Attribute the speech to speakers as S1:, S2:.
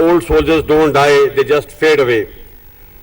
S1: old soldiers don't die, they just fade away.